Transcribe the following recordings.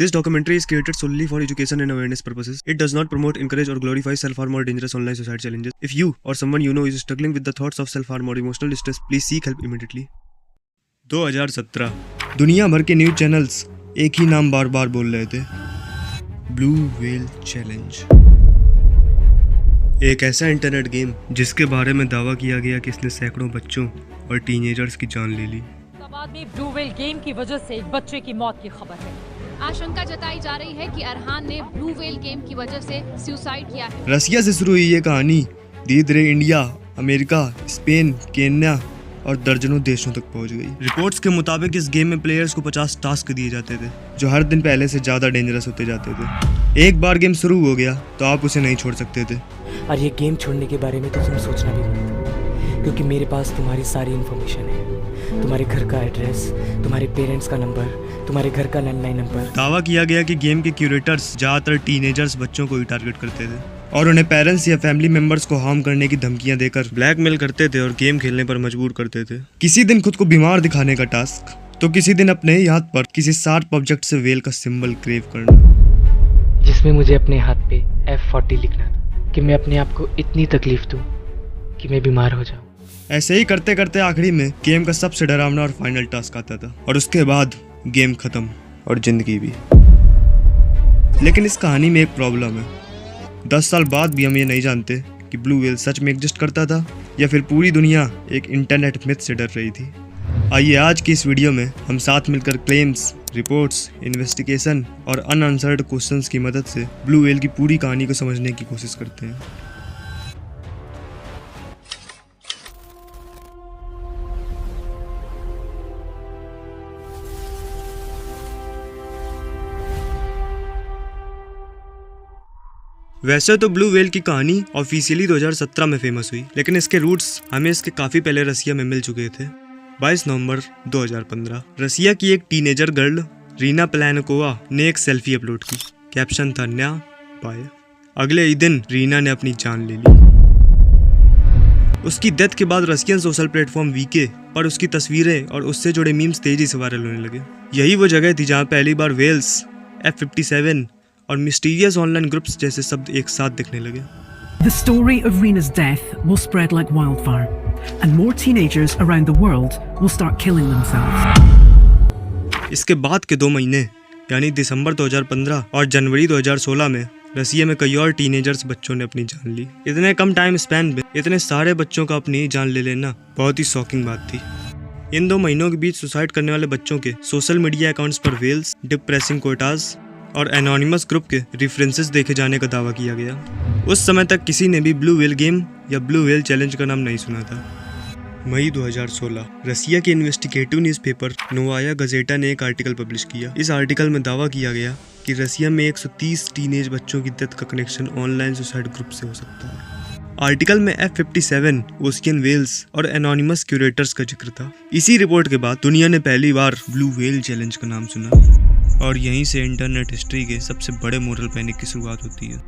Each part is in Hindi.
This documentary is created solely for education and awareness purposes. It does not promote, encourage, or glorify self-harm or dangerous online suicide challenges. If you or someone you know is struggling with the thoughts of self-harm or emotional distress, please seek help immediately. 2017 दुनिया भर के न्यूज चैनल्स एक ही नाम बार बार बोल रहे थे, ब्लू व्हेल चैलेंज। एक ऐसा इंटरनेट गेम जिसके बारे में दावा किया गया कि इसने सैकड़ों बच्चों और टीनेजर्स की जान ले ली। बाद में ब्लू व्हेल गेम की वजह से एक बच्चे की मौत की खबर है। आशंका जताई जा रही है कि अरहान ने ब्लू व्हेल गेम की वजह से सुसाइड किया है। रसिया से शुरू हुई ये कहानी धीरे धीरे इंडिया, अमेरिका, स्पेन, केन्या और दर्जनों देशों तक पहुंच गई। रिपोर्ट्स के मुताबिक इस गेम में प्लेयर्स को 50 टास्क दिए जाते थे जो हर दिन पहले से ज्यादा डेंजरस होते जाते थे। एक बार गेम शुरू हो गया तो आप उसे नहीं छोड़ सकते थे। और ये गेम छोड़ने के बारे में तो तुम सोचना भी मत, क्योंकि मेरे पास तुम्हारी सारी इन्फॉर्मेशन है। तुम्हारे घर का एड्रेस, तुम्हारे पेरेंट्स का नंबर, तुम्हारे घर का लैंडलाइन नंबर। दावा किया गया कि गेम के क्यूरेटर्स ज्यादातर टीनेजर्स बच्चों को ही टारगेट करते थे और उन्हें पेरेंट्स या फैमिली मेंबर्स को हार्म करने की धमकियां देकर ब्लैकमेल करते थे और गेम खेलने पर मजबूर करते थे। किसी दिन खुद को बीमार दिखाने का टास्क, तो किसी दिन अपने ही हाथ पर किसी शार्प ऑब्जेक्ट से व्हेल का सिंबल क्रेव करना, जिसमें मुझे अपने हाथ पे F40 लिखना था कि मैं अपने आप को इतनी तकलीफ दूं कि मैं बीमार हो जाऊं। ऐसे ही करते करते आखिरी में गेम का सबसे डरावना और फाइनल टास्क आता था और उसके बाद गेम खत्म और जिंदगी भी। लेकिन इस कहानी में एक प्रॉब्लम है। 10 साल बाद भी हम ये नहीं जानते कि ब्लू व्हेल सच में एग्जिस्ट करता था या फिर पूरी दुनिया एक इंटरनेट मिथ से डर रही थी। आइए आज की इस वीडियो में हम साथ मिलकर क्लेम्स, रिपोर्ट्स, इन्वेस्टिगेशन और अनआंसर्ड क्वेश्चंस की मदद से ब्लू व्हेल की पूरी कहानी को समझने की कोशिश करते हैं। वैसे तो ब्लू व्हेल की कहानी ऑफिशियली 2017 में फेमस हुई, लेकिन इसके रूट्स हमें इसके काफी पहले रसिया में मिल चुके थे। 22 नवंबर 2015 रसिया की एक टीनेजर गर्ल रीना प्लानकोवा ने एक सेल्फी अपलोड की। कैप्शन था न्या बाय। अगले ही दिन रीना ने अपनी जान ले ली। उसकी डेथ के बाद रसियन सोशल प्लेटफॉर्म वीके पर उसकी तस्वीरें और उससे जुड़े मीम्स तेजी से वायरल होने लगे। यही वो जगह थी जहाँ पहली बार व्हेल्स, F57 और मिस्टीरियस ऑनलाइन ग्रुप्स जैसे शब्द एक साथ दिखने लगे। The story of Rena's death will spread like wildfire, and more teenagers around the world will start killing themselves. इसके बाद के 2 महीने यानी दिसंबर 2015 और जनवरी 2016 में रसिया में कई और टीनेजर्स बच्चों ने अपनी जान ली। इतने कम टाइम स्पैन में इतने सारे बच्चों का अपनी जान ले लेना बहुत ही शॉकिंग बात थी। इन 2 महीनों के बीच सुसाइड करने वाले बच्चों के सोशल मीडिया अकाउंट्स पर व्हेल्स, डिप्रेसिंग कोटास और एनोनिमस ग्रुप के रेफरेंसेस देखे जाने का दावा किया गया। उस समय तक किसी ने भी ब्लू व्हेल गेम या ब्लू व्हेल चैलेंज का नाम नहीं सुना था। मई 2016 रसिया के इन्वेस्टिगेटिव न्यूज़पेपर नोवाया गजेटा ने एक आर्टिकल पब्लिश किया। इस आर्टिकल में दावा किया गया कि रसिया में 130 टीनेज बच्चों की डेथ का कनेक्शन ऑनलाइन सुसाइड ग्रुप से हो सकता है। आर्टिकल में F57, ओशियन व्हेल्स और एनोनिमस क्यूरेटर्स का जिक्र था। इसी रिपोर्ट के बाद दुनिया ने पहली बार ब्लू व्हेल चैलेंज का नाम सुना और यहीं से इंटरनेट हिस्ट्री के सबसे बड़े मोरल पैनिक की शुरुआत होती है।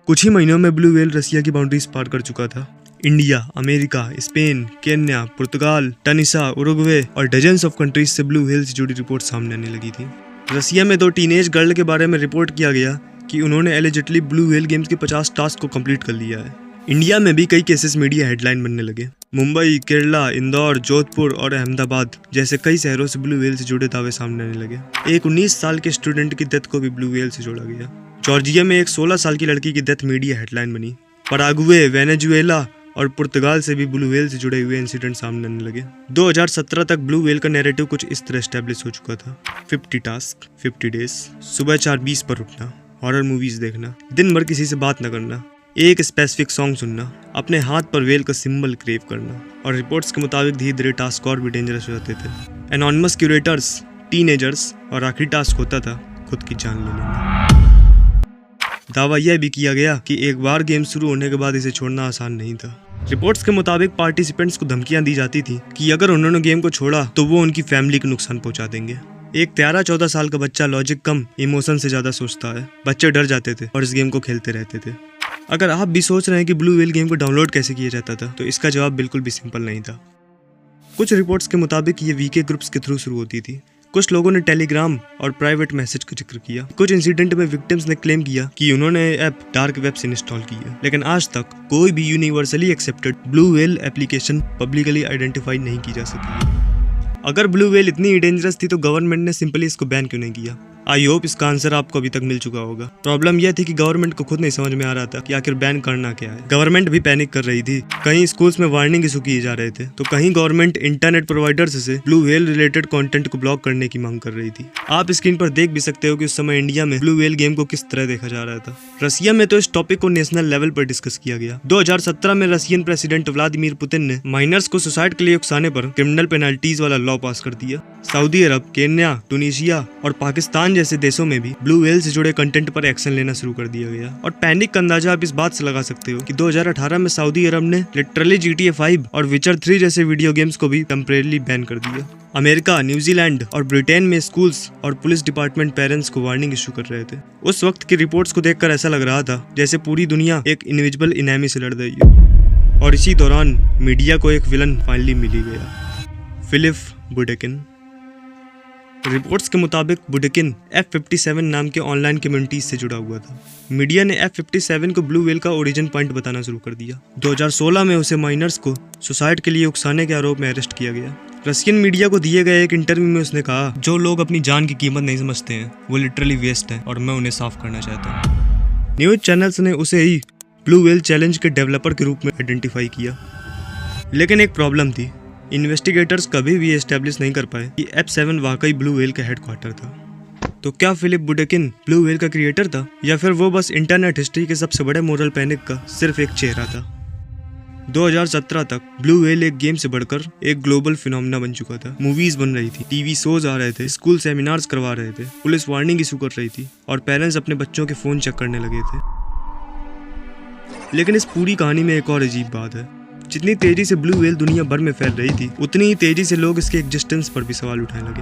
कुछ ही महीनों में ब्लू व्हेल रसिया की बाउंड्रीज पार कर चुका था। इंडिया, अमेरिका, स्पेन, केन्या, पुर्तगाल, टनिसा, उरुग्वे और डजन्स ऑफ कंट्रीज से ब्लू व्हेल से जुड़ी रिपोर्ट सामने आने लगी थी। रसिया में 2 टीनेज गर्ल के बारे में रिपोर्ट किया गया कि उन्होंने एलिजिटली ब्लू व्हेल गेम्स के 50 टास्क को कंप्लीट कर लिया है। इंडिया में भी कई केसेस मीडिया हेडलाइन बनने लगे। मुंबई, केरला, इंदौर, जोधपुर और अहमदाबाद जैसे कई शहरों से ब्लू व्हेल से जुड़े दावे सामने आने लगे। एक 19 साल के स्टूडेंट की डेथ को भी ब्लू व्हेल से जोड़ा गया। जॉर्जिया में एक 16 साल की लड़की की डेथ मीडिया हेडलाइन बनी। पराग्वे, वेनेजुएला और पुर्तगाल से भी ब्लू व्हेल से जुड़े हुए इंसिडेंट सामने आने लगे। 2017 तक ब्लू व्हेल का नैरेटिव कुछ इस तरह एस्टेब्लिश हो चुका था। 50 टास्क, 50 डेज, सुबह 4:20 पर उठना, हॉरर मूवीज देखना, दिन भर किसी से बात न करना, एक स्पेसिफिक सॉन्ग सुनना, अपने हाथ पर व्हेल का सिंबल क्रेव करना। और रिपोर्ट्स के मुताबिक धीरे धीरे टास्क और भी डेंजरस हो जाते थे। एनोनिमस क्यूरेटर्स, टीनेजर्स और आखिरी टास्क होता था खुद की जान ले लेना। दावा यह भी किया गया कि एक बार गेम शुरू होने के बाद इसे छोड़ना आसान नहीं था। रिपोर्ट्स के मुताबिक पार्टिसिपेंट्स को धमकियां दी जाती थी कि अगर उन्होंने गेम को छोड़ा तो वो उनकी फैमिली को नुकसान पहुंचा देंगे। एक 13-14 साल का बच्चा लॉजिक कम इमोशन से ज्यादा सोचता है। बच्चे डर जाते थे और इस गेम को खेलते रहते थे। अगर आप भी सोच रहे हैं कि ब्लू व्हेल गेम को डाउनलोड कैसे किया जाता था, तो इसका जवाब बिल्कुल भी सिंपल नहीं था। कुछ रिपोर्ट्स के मुताबिक ये वीके ग्रुप्स के थ्रू शुरू होती थी। कुछ लोगों ने टेलीग्राम और प्राइवेट मैसेज का जिक्र किया। कुछ इंसिडेंट में विक्टिम्स ने क्लेम किया कि उन्होंने ऐप डार्क वेब से इंस्टॉल की है, लेकिन आज तक कोई भी universally accepted blue whale application publicly identify नहीं की जा सकी। अगर ब्लू व्हेल इतनी डेंजरस थी तो गवर्नमेंट ने सिंपली इसको बैन क्यों नहीं किया? आई होप इसका आंसर आपको अभी तक मिल चुका होगा। प्रॉब्लम यह थी कि गवर्नमेंट को खुद नहीं समझ में आ रहा था कि आखिर बैन करना क्या है। गवर्नमेंट भी पैनिक कर रही थी। कहीं स्कूल्स में वार्निंग इशू किए जा रहे थे, तो कहीं गवर्नमेंट इंटरनेट प्रोवाइडर्स से ब्लू व्हेल रिलेटेड कंटेंट को ब्लॉक करने की मांग कर रही थी। आप स्क्रीन पर देख भी सकते हो कि उस समय इंडिया में ब्लू व्हेल गेम को किस तरह देखा जा रहा था। रसिया में तो इस टॉपिक को नेशनल लेवल पर डिस्कस किया गया। 2017 में रशियन प्रेसिडेंट व्लादिमीर पुतिन ने माइनर्स को सुसाइड के लिए उकसाने पर क्रिमिनल पेनल्टीज वाला लॉ पास कर दिया। सऊदी अरब, केन्या, टूनिशिया और पाकिस्तान जैसे देशों में भी ब्लू व्हेल से जुड़े कंटेंट पर एक्शन लेना शुरू कर दिया गया। और पैनिक का अंदाजा आप इस बात से लगा सकते हो कि 2018 में सऊदी अरब ने लिटरली GTA 5 और विचर 3 जैसे वीडियो गेम्स को भी टेम्परेरी बैन कर दिया। अमेरिका, न्यूजीलैंड और ब्रिटेन में स्कूल्स और पुलिस डिपार्टमेंट पेरेंट्स को वार्निंग इशू कर रहे थे। उस वक्त की रिपोर्ट्स को देखकर ऐसा लग रहा था जैसे पूरी दुनिया एक इनविजिबल इनेमी से लड़ रही है। और इसी दौरान मीडिया को एक विलन फाइनली मिल ही गया, फिलिप बुडेकिन। रिपोर्ट्स के मुताबिक बुडेकिन F57 नाम के ऑनलाइन कम्युनिटीज से जुड़ा हुआ था। मीडिया ने F57 को ब्लू व्हेल का ओरिजिन पॉइंट बताना शुरू कर दिया। 2016 में उसे माइनर्स को सुसाइड के लिए उकसाने के आरोप में अरेस्ट किया गया। रशियन मीडिया को दिए गए एक इंटरव्यू में उसने कहा, जो लोग अपनी जान की कीमत नहीं समझते हैं वो लिटरली वेस्ट हैं और मैं उन्हें साफ करना चाहता हूँ। न्यूज चैनल्स ने उसे ही ब्लू व्हेल चैलेंज के डेवलपर के रूप में आइडेंटिफाई किया। लेकिन एक प्रॉब्लम थी, इन्वेस्टिगेटर्स कभी भी एस्टेब्लिश नहीं कर पाए कि F7 वाकई ब्लू व्हेल का हेडक्वार्टर था। तो क्या फिलिप बुडेकिन ब्लू व्हेल का क्रिएटर था, या फिर वो बस इंटरनेट हिस्ट्री के सबसे बड़े मोरल पैनिक का सिर्फ एक चेहरा था? 2017 तक ब्लू व्हेल एक गेम से बढ़कर एक ग्लोबल फिनोमेना बन चुका था। मूवीज बन रही थी, टीवी शोज आ रहे थे, स्कूल सेमिनार्स करवा रहे थे, पुलिस वार्निंग इशू कर रही थी और पेरेंट्स अपने बच्चों के फोन चेक करने लगे थे। लेकिन इस पूरी कहानी में एक और अजीब बात है, जितनी तेजी से ब्लू व्हेल दुनिया भर में फैल रही थी उतनी ही तेजी से लोग इसके एग्जिस्टेंस पर भी सवाल उठाने लगे।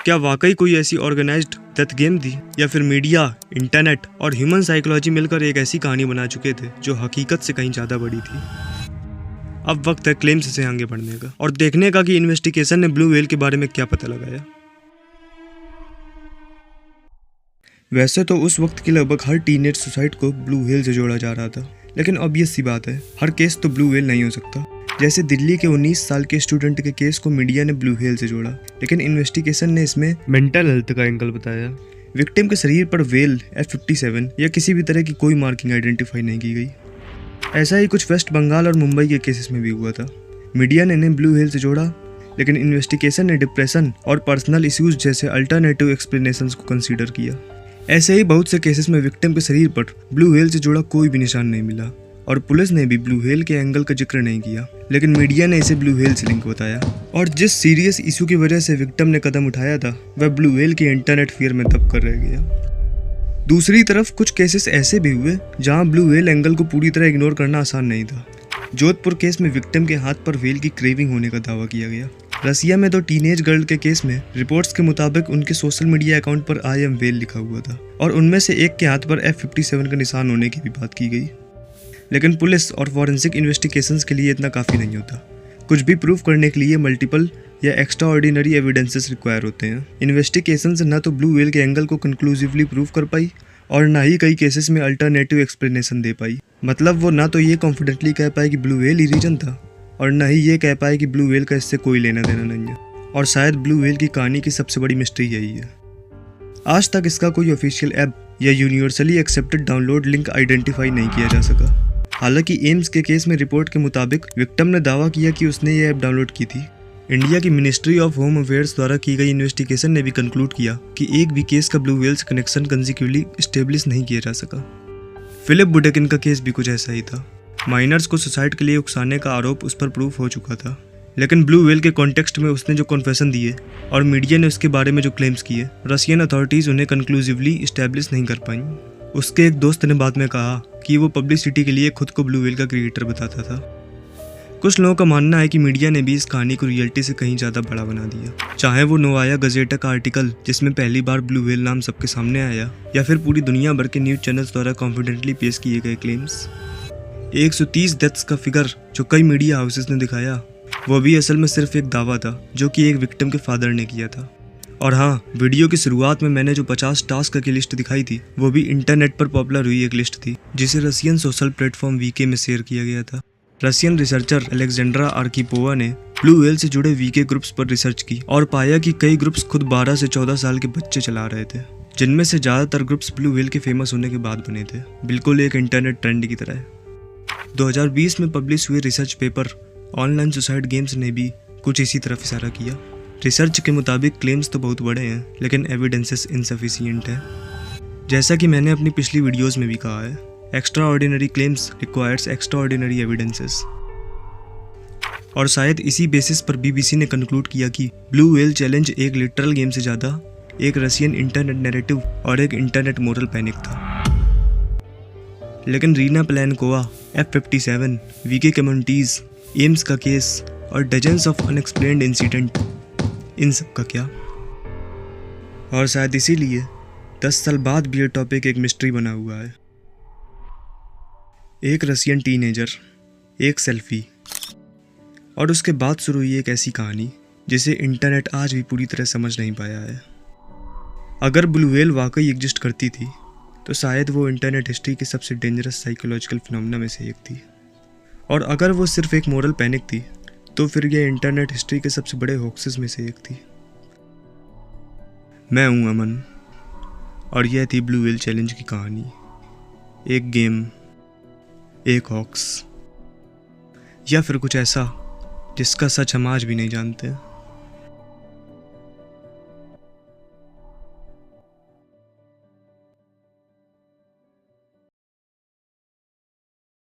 क्या वाकई कोई ऐसी ऑर्गेनाइज्ड डेथ गेम थी, या फिर मीडिया, इंटरनेट और ह्यूमन साइकोलॉजी मिलकर एक ऐसी कहानी बना चुके थे जो हकीकत से कहीं ज्यादा बड़ी थी? अब वक्त है क्लेम्स से आगे बढ़ने का और देखने का कि इन्वेस्टिगेशन ने ब्लू व्हेल के बारे में क्या पता लगाया। वैसे तो उस वक्त की लगभग हर टीनेज सुसाइड को ब्लू व्हेल से जोड़ा जा रहा था, लेकिन ऑब्वियस सी बात है हर केस तो ब्लू व्हेल नहीं हो सकता। जैसे दिल्ली के 19 साल के स्टूडेंट के केस को मीडिया ने ब्लू व्हेल से जोड़ा, लेकिन इन्वेस्टिगेशन ने इसमें मेंटल हेल्थ का एंगल बताया। विक्टिम के शरीर पर व्हेल F57 या किसी भी तरह की कोई मार्किंग आइडेंटिफाई नहीं की गई। ऐसा ही कुछ वेस्ट बंगाल और मुंबई के केसेस में भी हुआ था। मीडिया ने इन्हें ब्लू व्हेल से जोड़ा, लेकिन इन्वेस्टिगेशन ने डिप्रेशन और पर्सनल इश्यूज जैसे अल्टरनेटिव एक्सप्लेनेशंस को कंसीडर किया। ऐसे ही बहुत से केसेस में विक्टिम के शरीर पर ब्लू व्हेल से जुड़ा कोई भी निशान नहीं मिला और पुलिस ने भी ब्लू व्हेल के एंगल का जिक्र नहीं किया, लेकिन मीडिया ने इसे ब्लू व्हेल से लिंक बताया। और जिस सीरियस इशू की वजह से विक्टिम ने कदम उठाया था वह ब्लू व्हेल के इंटरनेट फियर में दब कर रह गया। दूसरी तरफ कुछ केसेस ऐसे भी हुए जहां ब्लू व्हेल एंगल को पूरी तरह इग्नोर करना आसान नहीं था। जोधपुर केस में विक्टिम के हाथ पर व्हेल की क्रेविंग होने का दावा किया गया। रसिया में तो टीनेज गर्ल के केस में रिपोर्ट्स के मुताबिक उनके सोशल मीडिया अकाउंट पर I am व्हेल लिखा हुआ था और उनमें से एक के हाथ पर F57 का निशान होने की भी बात की गई। लेकिन पुलिस और फॉरेंसिक इन्वेस्टिगेशंस के लिए इतना काफ़ी नहीं होता। कुछ भी प्रूव करने के लिए मल्टीपल या एक्स्ट्रा ऑर्डिनरी एविडेंसेस रिक्वायर होते हैं। इन्वेस्टिगेशंस न तो ब्लू व्हेल के एंगल को कंक्लूसिवली प्रूव कर पाई और ना ही कई केसेस में अल्टरनेटिव एक्सप्लेनेशन दे पाई। मतलब वो ना तो ये कॉन्फिडेंटली कह पाए कि ब्लू व्हेल ही रीजन था और ना ही ये कह पाए कि ब्लू व्हेल का इससे कोई लेना देना नहीं है। और शायद ब्लू व्हेल की कहानी की सबसे बड़ी मिस्ट्री यही है। आज तक इसका कोई ऑफिशियल ऐप या universally accepted download link identify नहीं किया जा सका। हालांकि एम्स के केस में रिपोर्ट के मुताबिक विक्टिम ने दावा किया कि उसने ये ऐप डाउनलोड की थी। इंडिया की मिनिस्ट्री ऑफ होम अफेयर्स द्वारा की गई इन्वेस्टिगेशन ने भी कंक्लूड किया कि एक भी केस का ब्लू व्हेल से कनेक्शन कंसेक्यूटिवली एस्टेब्लिश नहीं किया जा सका। फिलिप बुडेकिन का केस भी कुछ ऐसा ही था। माइनर्स को सुसाइड के लिए उकसाने का आरोप उस पर प्रूफ हो चुका था, लेकिन ब्लू व्हेल के कॉन्टेक्स्ट में उसने जो कन्फेशन दिए और मीडिया ने उसके बारे में जो क्लेम्स किए, रशियन अथॉरिटीज़ उन्हें कंक्लूसिवली इस्टेब्लिश नहीं कर पाई। उसके एक दोस्त ने बाद में कहा कि वो पब्लिसिटी के लिए खुद को ब्लू व्हेल का क्रिएटर बताता था। कुछ लोगों का मानना है कि मीडिया ने भी इस कहानी को रियलिटी से कहीं ज़्यादा बड़ा बना दिया, चाहे वो नोवाया गजेटा का आर्टिकल जिसमें पहली बार ब्लू व्हेल नाम सबके सामने आया, या फिर पूरी दुनिया भर के न्यूज़ चैनल्स द्वारा कॉन्फिडेंटली पेश किए गए क्लेम्स। 130 डेथ्स का फिगर जो कई मीडिया हाउसेस ने दिखाया, वो भी असल में सिर्फ एक दावा था जो कि एक विक्टिम के फादर ने किया था। और हाँ, वीडियो की शुरुआत में मैंने जो 50 टास्क की लिस्ट दिखाई थी वो भी इंटरनेट पर पॉपुलर हुई एक लिस्ट थी जिसे रशियन सोशल प्लेटफॉर्म वीके में शेयर किया गया था। रशियन रिसर्चर अलेक्जेंड्रा आर्किपोवा ने ब्लू व्हेल से जुड़े वीके ग्रुप्स पर रिसर्च की और पाया कि कई ग्रुप्स खुद 12 से 14 साल के बच्चे चला रहे थे, जिनमें से ज़्यादातर ग्रुप्स ब्लू व्हेल के फेमस होने के बाद बने थे, बिल्कुल एक इंटरनेट ट्रेंड की तरह। 2020 में पब्लिश हुए research paper online suicide games ने भी कुछ इसी तरफ इशारा किया। रिसर्च के मुताबिक क्लेम्स तो बहुत बड़े हैं लेकिन एविडेंसेस इनसफिशिएंट है। जैसा कि मैंने अपनी पिछली वीडियोस में भी कहा है, extra ordinary claims requires extra ordinary evidences. और शायद इसी बेसिस पर बीबीसी ने कंक्लूड किया कि ब्लू व्हेल चैलेंज एक लिटरल गेम से ज़्यादा एक रशियन इंटरनेट नैरेटिव और एक इंटरनेट मोरल पैनिक था। लेकिन Rina Plankova, F57, VK communities, एम्स का केस और डजन्स ऑफ अनएक्सप्लेन्ड इंसिडेंट, इन सब का क्या? और शायद इसीलिए 10 साल बाद भी ये टॉपिक एक मिस्ट्री बना हुआ है। एक रशियन टीनेजर, एक सेल्फी, और उसके बाद शुरू हुई एक ऐसी कहानी जिसे इंटरनेट आज भी पूरी तरह समझ नहीं पाया है। अगर ब्लू व्हेल वाकई एग्जिस्ट करती थी तो शायद वो इंटरनेट हिस्ट्री की सबसे डेंजरस साइकोलॉजिकल फिनोमेना में से एक थी। और अगर वो सिर्फ एक मोरल पैनिक थी तो फिर ये इंटरनेट हिस्ट्री के सबसे बड़े हॉक्सेस में से एक थी। मैं हूँ अमन और यह थी ब्लू व्हेल चैलेंज की कहानी। एक गेम, एक हॉक्स, या फिर कुछ ऐसा जिसका सच हम आज भी नहीं जानते।